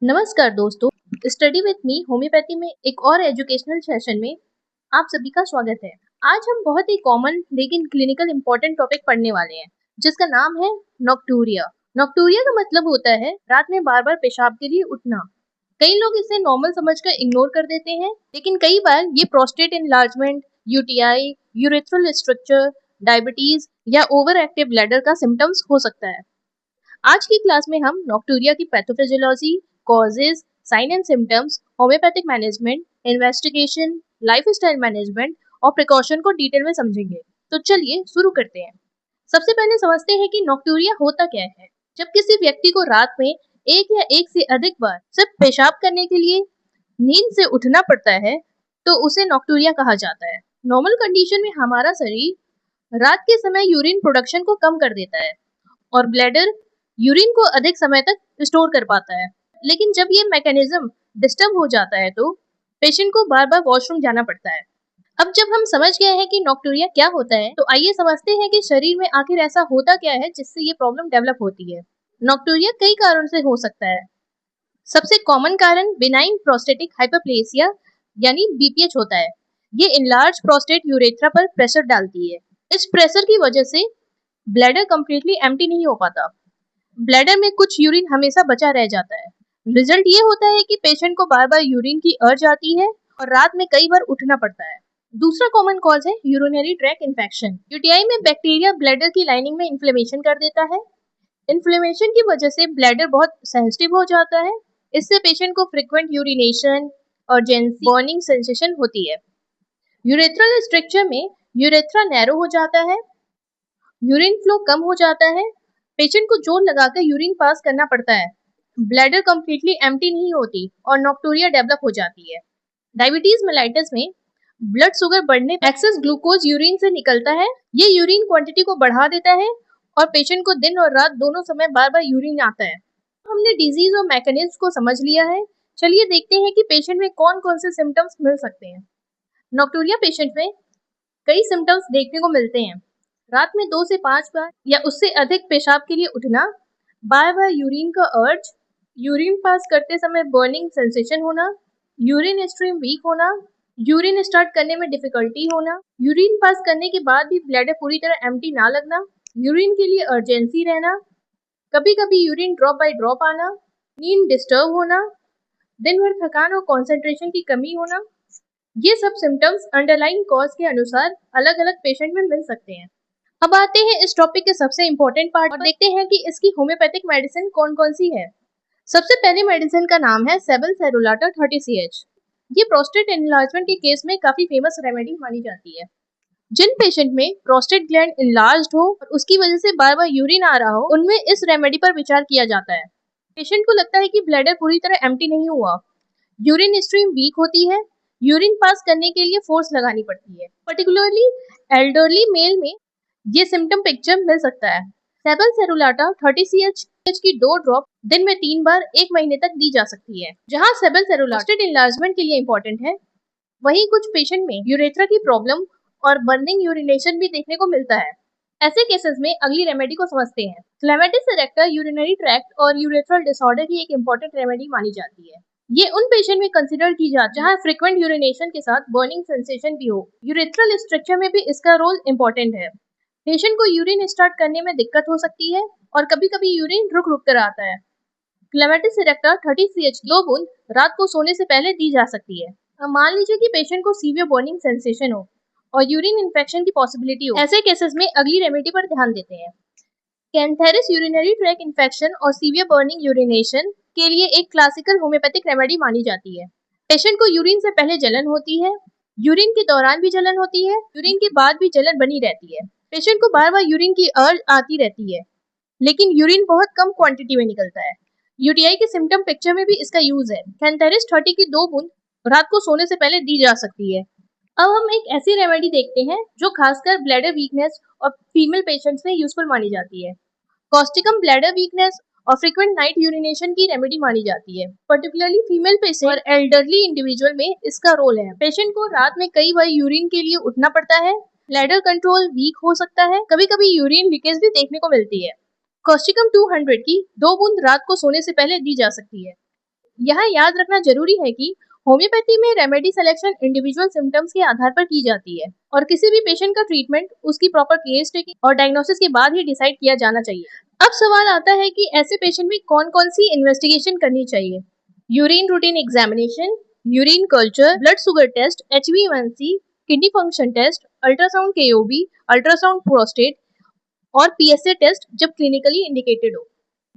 नमस्कार दोस्तों, study with me homeopathy में एक और एजुकेशनल सेशन में आप सभी का स्वागत है। आज हम बहुत ही कॉमन लेकिन क्लिनिकल इंपॉर्टेंट टॉपिक पढ़ने वाले हैं, जिसका नाम है नॉक्टूरिया। नॉक्टूरिया का मतलब होता है रात में बार बार पेशाब के लिए उठना। कई लोग इसे नॉर्मल समझकर इग्नोर कर देते हैं, लेकिन कई बार ये prostate enlargement, UTI, urethral structure, diabetes या ओवर एक्टिव ब्लैडर का सिम्टम्स हो सकता है। आज की क्लास में हम नॉक्टूरिया की pathophysiology, causes, sign and symptoms, homeopathic management, investigation, lifestyle management और प्रिकॉशन को डिटेल में समझेंगे। तो चलिए शुरू करते हैं। सबसे पहले समझते हैं कि नॉक्टूरिया होता क्या है। जब किसी व्यक्ति को रात में एक या एक से अधिक बार सिर्फ पेशाब करने के लिए नींद से उठना पड़ता है, तो उसे नॉक्टूरिया कहा जाता है। नॉर्मल कंडीशन में हमारा शरीर रात के समय यूरिन प्रोडक्शन को कम कर देता है और ब्लैडर यूरिन को अधिक समय तक स्टोर कर पाता है। लेकिन जब ये मैकेनिज्म डिस्टर्ब हो जाता है तो पेशेंट को बार बार वॉशरूम जाना पड़ता है। अब जब हम समझ गए हैं कि नॉक्टूरिया क्या होता है, तो आइए समझते हैं कि शरीर में आखिर ऐसा होता क्या है जिससे ये प्रॉब्लम डेवलप होती है। नॉक्टूरिया कई कारणों से हो सकता है। सबसे कॉमन कारण बिनाइन प्रोस्टेटिक हाइपरप्लेसिया यानी बीपीएच होता है। ये इनलार्ज प्रोस्टेट यूरेथ्रा पर प्रेशर डालती है। इस प्रेशर की वजह से ब्लैडर कंप्लीटली एम्प्टी नहीं हो पाता। ब्लैडर में कुछ यूरिन हमेशा बचा रह जाता है। रिजल्ट ये होता है कि पेशेंट को बार बार यूरिन की अर्ज आती है और रात में कई बार उठना पड़ता है। दूसरा कॉमन कॉज है यूरिनरी ट्रैक इन्फेक्शन। यूटीआई में बैक्टीरिया ब्लैडर की लाइनिंग में इन्फ्लेमेशन कर देता है। इन्फ्लेमेशन की वजह से ब्लैडर बहुत सेंसिटिव हो जाता है। इससे पेशेंट को frequent urination, urgency, burning sensation होती है। यूरेथ्रल स्ट्रक्चर में यूरेथ्रा नैरो हो जाता है, यूरिन फ्लो कम हो जाता है। पेशेंट को जोर लगाकर यूरिन पास करना पड़ता है। ब्लैडर कंप्लीटली एम्प्टी नहीं होती और नॉक्टूरिया डेवलप हो जाती है। डायबिटीज मेलाइटिस में ब्लड शुगर बढ़ने पर एक्सेस ग्लूकोज यूरिन से निकलता है। ये यूरिन क्वांटिटी को बढ़ा देता है और पेशेंट को दिन और रात दोनों समय बार बार यूरिन आता है। हमने डिजीज और मैकेनिज्म को समझ लिया है। चलिए देखते हैं कि पेशेंट में कौन कौन से सिम्टम्स मिल सकते हैं। नॉक्टूरिया पेशेंट में कई सिम्टम्स देखने को मिलते हैं। रात में 2 से 5 बार या उससे अधिक पेशाब के लिए उठना, बार बार यूरिन का अर्ज, यूरिन पास करते समय बर्निंग सेंसेशन होना, यूरिन स्ट्रीम वीक होना, यूरिन स्टार्ट करने में डिफिकल्टी होना, यूरिन पास करने के बाद भी ब्लैडर पूरी तरह एम्प्टी ना लगना, यूरिन के लिए अर्जेंसी रहना, कभी कभी यूरिन ड्रॉप बाय ड्रॉप आना, नींद डिस्टर्ब होना, दिन भर थकान और कॉन्सेंट्रेशन की कमी होना। ये सब सिम्टम्स अंडरलाइन कॉज के अनुसार अलग अलग पेशेंट में मिल सकते हैं। अब आते हैं इस टॉपिक के सबसे इम्पोर्टेंट पार्ट और देखते हैं कि इसकी होम्योपैथिक मेडिसिन कौन कौन सी है। सबसे पहली मेडिसिन का नाम है सेबल सेरुलाटा 30CH। ये प्रोस्टेट एनलार्जमेंट के केस में काफी फेमस रेमेडी मानी जाती है। जिन पेशेंट में प्रोस्टेट ग्लैंड इनलार्ज्ड हो और उसकी वजह से बार बार यूरिन आ रहा हो, उनमें इस रेमेडी पर विचार किया जाता है। पेशेंट को लगता है कि ब्लैडर पूरी तरह एम्प्टी नहीं हुआ, यूरिन स्ट्रीम वीक होती है, यूरिन पास करने के लिए फोर्स लगानी पड़ती है। पर्टिकुलरली एल्डरली मेल में ये सिम्टम पिक्चर मिल सकता है। सेबल सेरुलाटा 30CH की 2 ड्रॉप दिन में 3 बार 1 महीने तक दी जा सकती है। जहां सेबल सेरुलाटा प्रोस्टेट एनलार्जमेंट के लिए इंपॉर्टेंट है, वहीं कुछ पेशेंट में यूरेथ्रा की प्रॉब्लम और बर्निंग यूरिनेशन भी देखने को मिलता है। ऐसे केसेस में अगली रेमेडी को समझते हैं। क्लेमेटिस इरेक्टा यूरिनरी ट्रैक्ट और यूरेथ्रल डिसऑर्डर की एक इंपॉर्टेंट रेमेडी मानी जाती है। ये उन पेशेंट में कंसीडर की जाती है जहां फ्रीक्वेंट यूरिनेशन के साथ बर्निंग सेंसेशन भी हो। यूरेथ्रल स्ट्रक्चर में भी इसका रोल इंपॉर्टेंट है। पेशेंट को यूरिन स्टार्ट करने में दिक्कत हो सकती है और कभी कभी यूरिन रुक रुक कर आता है। क्लेमेटिस इरेक्टा 30CH 2 बूंद रात को सोने से पहले दी जा सकती है। अब मान लीजिए कि पेशेंट को सीवियर बर्निंग सेंसेशन हो और यूरिन इन्फेक्शन की पॉसिबिलिटी हो। ऐसे केसेस में अगली रेमेडी पर ध्यान देते हैं। कैंथेरिस यूरिनरी ट्रैक इन्फेक्शन और सीवियर बर्निंग यूरिनेशन के लिए एक क्लासिकल होम्योपैथिक रेमेडी मानी जाती है। पेशेंट को यूरिन से पहले जलन होती है, यूरिन के दौरान भी जलन होती है, यूरिन के बाद भी जलन बनी रहती है। पेशेंट को बार बार यूरिन की अर्ज आती रहती है, लेकिन यूरिन बहुत कम क्वांटिटी में निकलता है। यूटीआई के सिम्टम पिक्चर में भी इसका यूज है। कैंथेरिस 30 की 2 बूंद रात को सोने से पहले दी जा सकती है। अब हम एक ऐसी रेमेडी देखते हैं जो खासकर ब्लैडर वीकनेस और फीमेल पेशेंट्स में यूजफुल मानी जाती है। कॉस्टिकम ब्लैडर वीकनेस और फ्रीक्वेंट नाइट यूरिनेशन की रेमेडी मानी जाती है। पर्टिकुलरली फीमेल पेशेंट और एल्डरली इंडिविजुअल में इसका रोल है। पेशेंट को रात में कई बार यूरिन के लिए उठना पड़ता है, ब्लैडर कंट्रोल वीक हो सकता है, कभी कभी यूरिन लीकेज भी देखने को मिलती है। कॉस्टिकम 200 की 2 बूंद रात को सोने से पहले दी जा सकती है। यहाँ याद रखना जरूरी है कि होम्योपैथी में रेमेडी सिलेक्शन इंडिविजुअल सिम्टम्स के आधार पर की जाती है और किसी भी पेशेंट का ट्रीटमेंट उसकी प्रॉपर केस टेकिंग और डायग्नोसिस के बाद ही डिसाइड किया जाना चाहिए। अब सवाल आता है कि ऐसे पेशेंट में कौन कौन सी इन्वेस्टिगेशन करनी चाहिए। Urine routine examination, urine culture, blood sugar test, HbA1c, kidney function test, ultrasound KOB, ultrasound prostate और PSA टेस्ट जब क्लिनिकली इंडिकेटेड हो।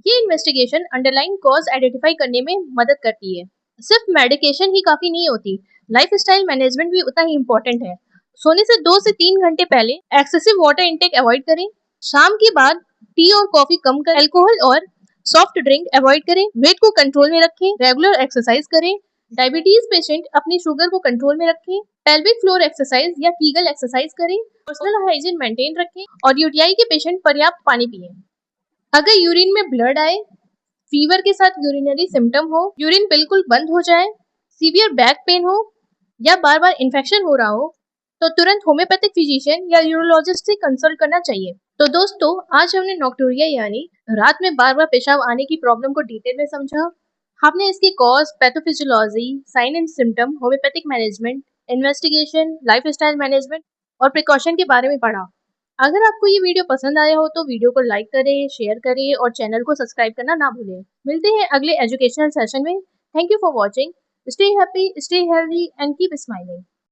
ये इन्वेस्टिगेशन अंडरलाइन कॉज आइडेंटिफाई करने में मदद करती है। सिर्फ मेडिकेशन ही काफी नहीं होती, लाइफस्टाइल मैनेजमेंट भी उतना ही इम्पोर्टेंट है। सोने से 2 से 3 घंटे पहले एक्सेसिव वाटर इंटेक अवॉइड करें। शाम के बाद टी और कॉफी कम करें। अल्कोहल और सॉफ्ट ड्रिंक अवॉइड करें। वेट को कंट्रोल में रखें। रेगुलर एक्सरसाइज करें। डायबिटीज पेशेंट अपनी शुगर को कंट्रोल में रखें। पेल्विक फ्लोर एक्सरसाइज या कीगल एक्सरसाइज करें। पर्सनल हाइजीन मेंटेन रखें और यूटीआई के पेशेंट पर्याप्त पानी पिए। अगर यूरिन में ब्लड आए, फीवर के साथ यूरिनरी सिम्टम हो, यूरिन बिल्कुल बंद हो जाए, सीवियर बैक पेन हो या बार बार इन्फेक्शन हो रहा हो, तो तुरंत होम्योपैथिक फिजिशियन या यूरोलॉजिस्ट से कंसल्ट करना चाहिए। तो दोस्तों, आज हमने नॉक्टूरिया यानी रात में बार बार पेशाब आने की प्रॉब्लम को डिटेल में समझा। हमने इसके cause, pathophysiology, sign and symptom, homeopathic management, investigation, lifestyle management और प्रिकॉशन के बारे में पढ़ा। अगर आपको ये वीडियो पसंद आया हो तो वीडियो को लाइक करें, शेयर करें और चैनल को सब्सक्राइब करना ना भूलें। मिलते हैं अगले एजुकेशनल सेशन में। Thank you for watching. Stay happy, stay healthy and keep smiling.